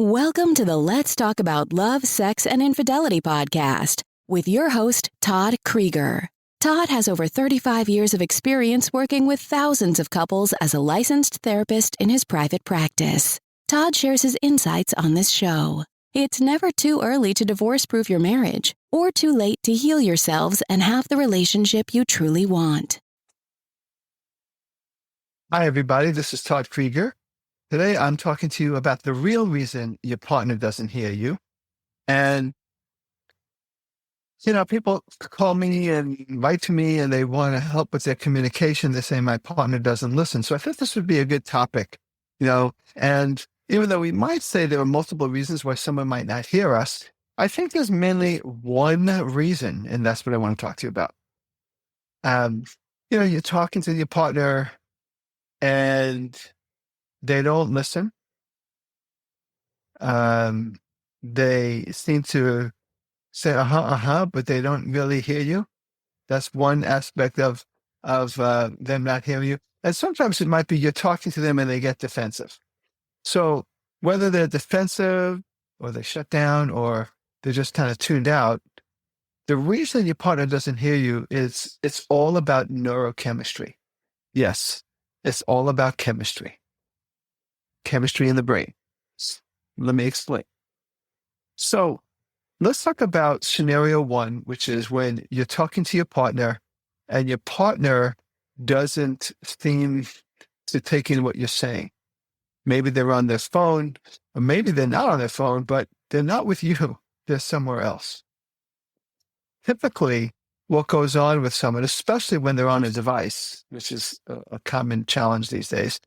Welcome to the Let's Talk About Love, Sex, and Infidelity podcast with your host, Todd Krieger. Todd has over 35 years of experience working with thousands of couples as a licensed therapist in his private practice. Todd shares his insights on this show. It's never too early to divorce-proof your marriage or too late to heal yourselves and have the relationship you truly want. Hi, everybody. This is Todd Krieger. Today, I'm talking to you about the real reason your partner doesn't hear you. And, people call me and write to me and they want to help with their communication. They say my partner doesn't listen. So I thought this would be a good topic, and even though we might say there are multiple reasons why someone might not hear us, I think there's mainly one reason, and that's what I want to talk to you about. You're talking to your partner and they don't listen. They seem to say, but they don't really hear you. That's one aspect of them not hearing you. And sometimes it might be you're talking to them and they get defensive. So whether they're defensive or they shut down or they're just kind of tuned out, the reason your partner doesn't hear you is it's all about neurochemistry. Yes, it's all about chemistry in the brain. Let me explain. So let's talk about scenario one, which is when you're talking to your partner and your partner doesn't seem to take in what you're saying. Maybe they're on their phone, or maybe they're not on their phone, but they're not with you. They're somewhere else. Typically, what goes on with someone, especially when they're on a device, which is a common challenge these days,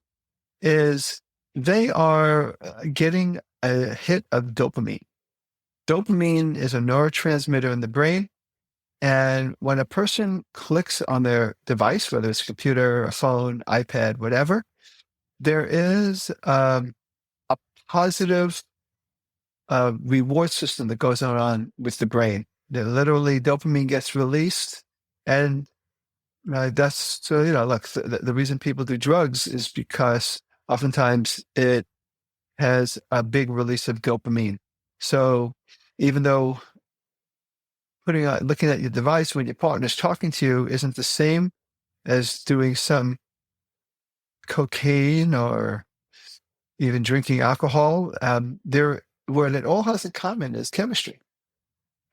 is they are getting a hit of dopamine. Dopamine is a neurotransmitter in the brain. And when a person clicks on their device, whether it's a computer, a phone, iPad, whatever, there is a positive reward system that goes on with the brain. Literally, dopamine gets released. And that's, look, the reason people do drugs is because oftentimes it has a big release of dopamine. So even though looking at your device when your partner's talking to you isn't the same as doing some cocaine or even drinking alcohol, what it all has in common is chemistry.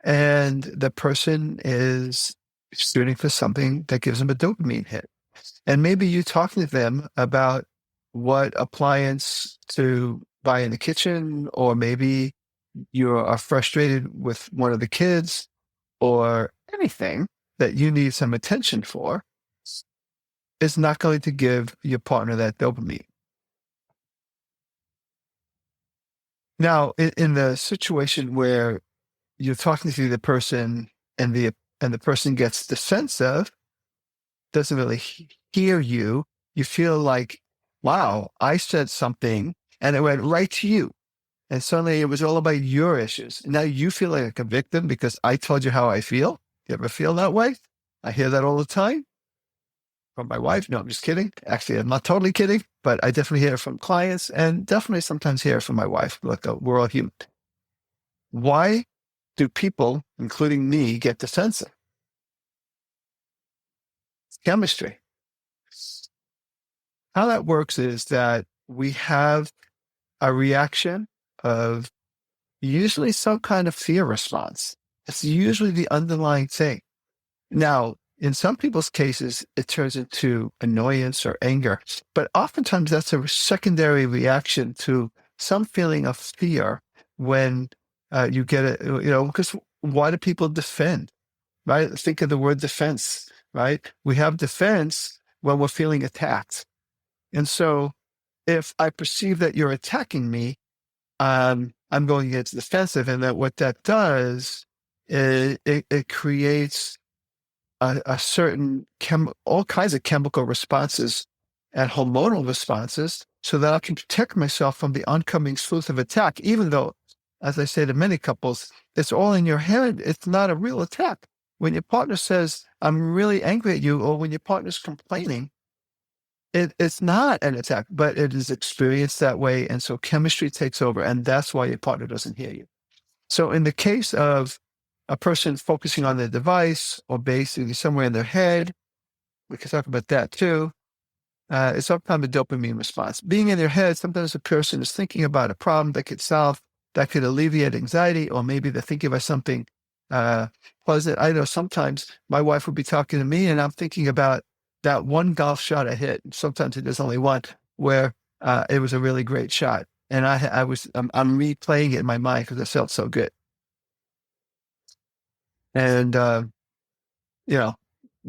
And the person is shooting for something that gives them a dopamine hit. And maybe you talking to them about what appliance to buy in the kitchen, or maybe you are frustrated with one of the kids, or anything that you need some attention for, is not going to give your partner that dopamine. Now, in the situation where you're talking to the person and the person gets defensive, doesn't really hear you, you feel like, wow, I said something and it went right to you. And suddenly it was all about your issues. And now you feel like a victim because I told you how I feel. You ever feel that way? I hear that all the time from my wife. No, I'm just kidding. Actually, I'm not totally kidding, but I definitely hear it from clients and definitely sometimes hear it from my wife. Look, we're all human. Why do people, including me, get defensive? It's chemistry. How that works is that we have a reaction of usually some kind of fear response. It's usually the underlying thing. Now, in some people's cases, it turns into annoyance or anger, but oftentimes that's a secondary reaction to some feeling of fear when you get it, because why do people defend, right? Think of the word defense, right? We have defense when we're feeling attacked. And so if I perceive that you're attacking me, I'm going against defensive, and that what that does is it creates a certain all kinds of chemical responses and hormonal responses, so that I can protect myself from the oncoming sleuth of attack. Even though, as I say to many couples, it's all in your head. It's not a real attack. When your partner says, "I'm really angry at you," or when your partner's complaining, It's not an attack, but it is experienced that way. And so chemistry takes over, and that's why your partner doesn't hear you. So in the case of a person focusing on their device or basically somewhere in their head, we can talk about that too. It's sometimes a dopamine response. Being in their head, sometimes a person is thinking about a problem that could solve, that could alleviate anxiety, or maybe they're thinking about something pleasant. I know sometimes my wife would be talking to me and I'm thinking about that one golf shot I hit. Sometimes there's only one where it was a really great shot. And I'm replaying it in my mind because it felt so good. And,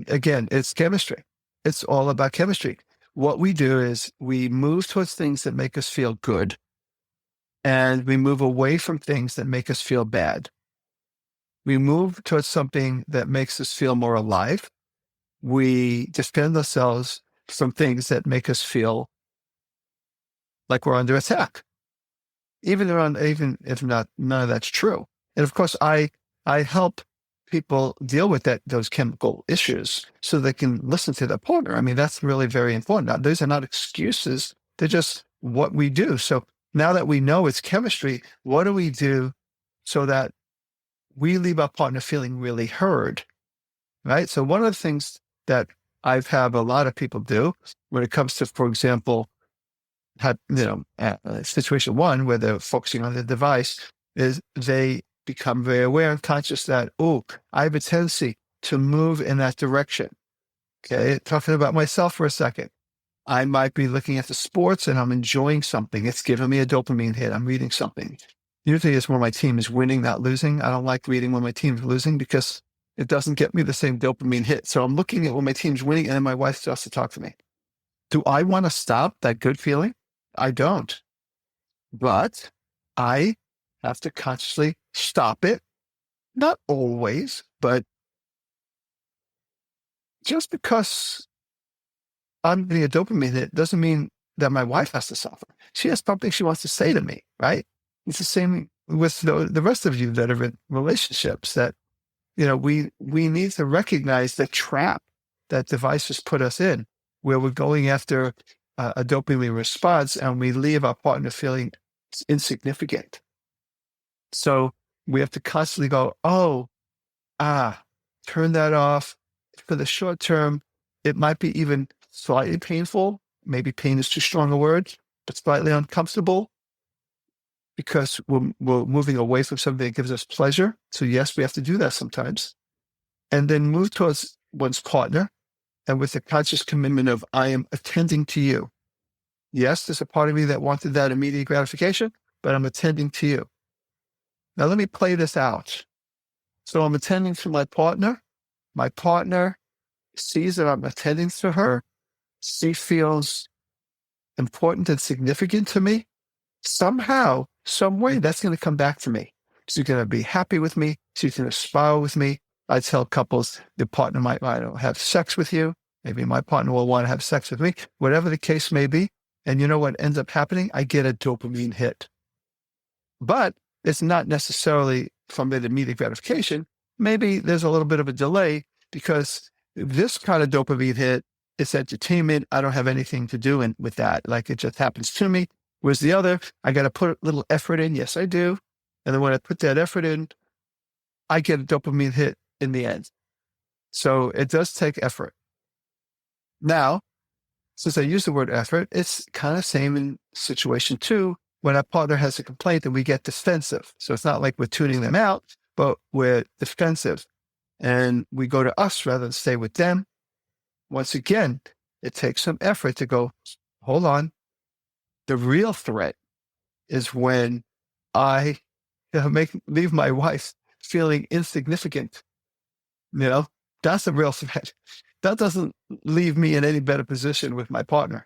again, it's chemistry. It's all about chemistry. What we do is we move towards things that make us feel good, and we move away from things that make us feel bad. We move towards something that makes us feel more alive. We defend ourselves from things that make us feel like we're under attack, even if not none of that's true. And of course, I help people deal with those chemical issues so they can listen to their partner. I mean, that's really very important. Now, those are not excuses. They're just what we do. So now that we know it's chemistry, what do we do so that we leave our partner feeling really heard, right? So one of the things that I've had a lot of people do when it comes to, for example, situation one where they're focusing on the device is they become very aware and conscious that, oh, I have a tendency to move in that direction. Okay, talking about myself for a second. I might be looking at the sports and I'm enjoying something. It's giving me a dopamine hit. I'm reading something. Usually it's when my team is winning, not losing. I don't like reading when my team is losing because it doesn't get me the same dopamine hit. So I'm looking at when my team's winning and then my wife starts to talk to me. Do I want to stop that good feeling? I don't. But I have to consciously stop it. Not always, but just because I'm getting a dopamine hit doesn't mean that my wife has to suffer. She has something she wants to say to me, right? It's the same with the rest of you that are in relationships that, we need to recognize the trap that devices put us in, where we're going after a dopamine response and we leave our partner feeling insignificant. So we have to constantly go, turn that off. For the short term, it might be even slightly painful. Maybe pain is too strong a word, but slightly uncomfortable because we're moving away from something that gives us pleasure. So yes, we have to do that sometimes. And then move towards one's partner and with a conscious commitment of, I am attending to you. Yes, there's a part of me that wanted that immediate gratification, but I'm attending to you. Now let me play this out. So I'm attending to my partner. My partner sees that I'm attending to her. She feels important and significant to me. Somehow, some way, that's going to come back to me. She's going to be happy with me. She's going to smile with me. I tell couples, the partner might have sex with you. Maybe my partner will want to have sex with me, whatever the case may be. And you know what ends up happening? I get a dopamine hit. But it's not necessarily from the immediate gratification. Maybe there's a little bit of a delay because this kind of dopamine hit is entertainment. I don't have anything to do with that. Like it just happens to me. Whereas the other, I got to put a little effort in. Yes, I do. And then when I put that effort in, I get a dopamine hit in the end. So it does take effort. Now, since I use the word effort, it's kind of same in situation two. When our partner has a complaint, then we get defensive. So it's not like we're tuning them out, but we're defensive. And we go to us rather than stay with them. Once again, it takes some effort to go, hold on. The real threat is when I leave my wife feeling insignificant. That's a real threat. That doesn't leave me in any better position with my partner.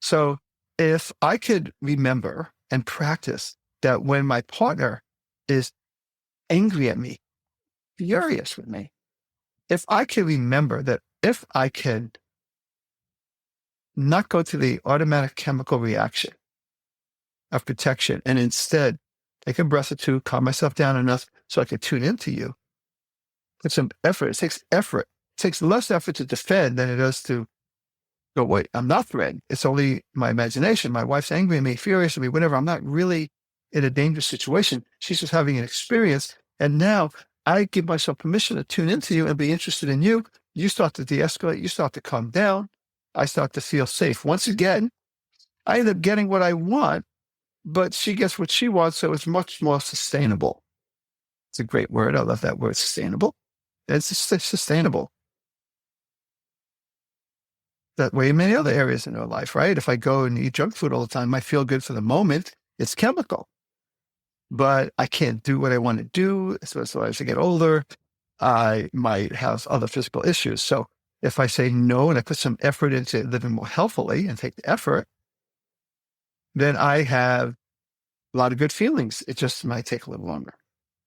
So if I could remember and practice that when my partner is angry at me, furious with me, if I can remember that if I can not go to the automatic chemical reaction of protection and instead take a breath or two, calm myself down enough so I can tune into you, put some effort. It takes effort. It takes less effort to defend than it does to go, wait, I'm not threatened. It's only my imagination. My wife's angry at me, furious at me, whatever. I'm not really in a dangerous situation. She's just having an experience. And now I give myself permission to tune into you and be interested in you. You start to de-escalate. You start to calm down. I start to feel safe. Once again, I end up getting what I want, but she gets what she wants. So it's much more sustainable. It's a great word. I love that word, sustainable. It's sustainable. That way in many other areas in our life, right? If I go and eat junk food all the time, I feel good for the moment. It's chemical. But I can't do what I want to do. So as I get older, I might have other physical issues. So if I say no and I put some effort into living more healthily and take the effort, then I have a lot of good feelings. It just might take a little longer.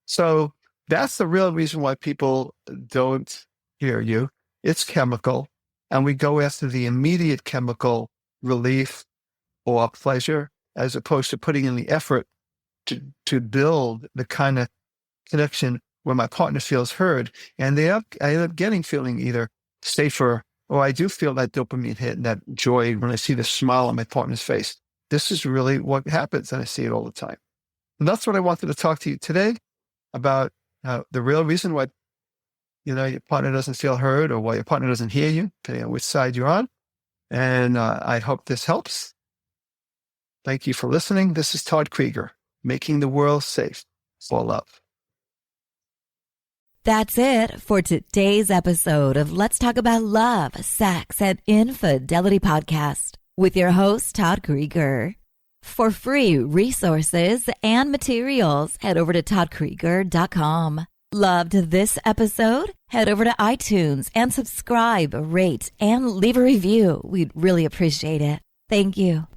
So that's the real reason why people don't hear you. It's chemical. And we go after the immediate chemical relief or pleasure, as opposed to putting in the effort to build the kind of connection where my partner feels heard. And I end up feeling either safer, or I do feel that dopamine hit and that joy when I see the smile on my partner's face. This is really what happens, and I see it all the time. And that's what I wanted to talk to you today about, the real reason why your partner doesn't feel heard, or why your partner doesn't hear you, depending on which side you're on. And I hope this helps. Thank you for listening. This is Todd Krieger, making the world safe for love. That's it for today's episode of Let's Talk About Love, Sex, and Infidelity podcast with your host, Todd Krieger. For free resources and materials, head over to toddkrieger.com. Loved this episode? Head over to iTunes and subscribe, rate, and leave a review. We'd really appreciate it. Thank you.